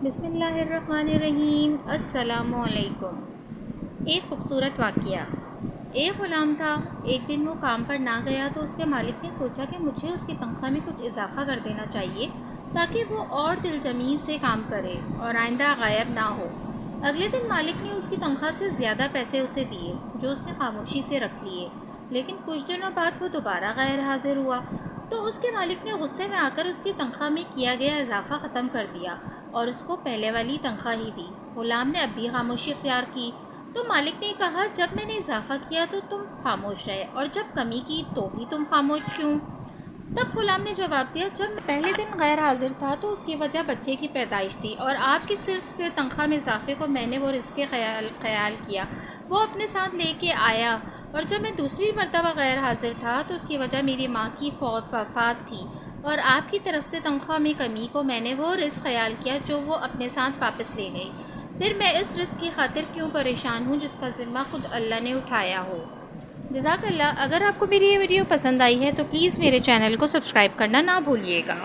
بسم اللہ الرحمن الرحیم۔ السلام علیکم۔ ایک خوبصورت واقعہ۔ ایک غلام تھا۔ ایک دن وہ کام پر نہ گیا تو اس کے مالک نے سوچا کہ مجھے اس کی تنخواہ میں کچھ اضافہ کر دینا چاہیے تاکہ وہ اور دلجمی سے کام کرے اور آئندہ غائب نہ ہو۔ اگلے دن مالک نے اس کی تنخواہ سے زیادہ پیسے اسے دیے جو اس نے خاموشی سے رکھ لیے، لیکن کچھ دنوں بعد وہ دوبارہ غیر حاضر ہوا تو اس کے مالک نے غصے میں آ کر اس کی تنخواہ میں کیا گیا اضافہ ختم کر دیا اور اس کو پہلے والی تنخواہ ہی دی۔ غلام نے اب بھی خاموشی اختیار کی تو مالک نے کہا، جب میں نے اضافہ کیا تو تم خاموش رہے اور جب کمی کی تو بھی تم خاموش کیوں؟ تب غلام نے جواب دیا، جب میں پہلے دن غیر حاضر تھا تو اس کی وجہ بچے کی پیدائش تھی اور آپ کی صرف سے تنخواہ میں اضافے کو میں نے وہ رزق خیال کیا وہ اپنے ساتھ لے کے آیا، اور جب میں دوسری مرتبہ غیر حاضر تھا تو اس کی وجہ میری ماں کی وفات تھی اور آپ کی طرف سے تنخواہ میں کمی کو میں نے وہ رزق خیال کیا جو وہ اپنے ساتھ واپس لے گئی۔ پھر میں اس رزق کی خاطر کیوں پریشان ہوں جس کا ذمہ خود اللہ نے اٹھایا ہو۔ جزاک اللہ۔ اگر آپ کو میری یہ ویڈیو پسند آئی ہے تو پلیز میرے چینل کو سبسکرائب کرنا نہ بھولیے گا۔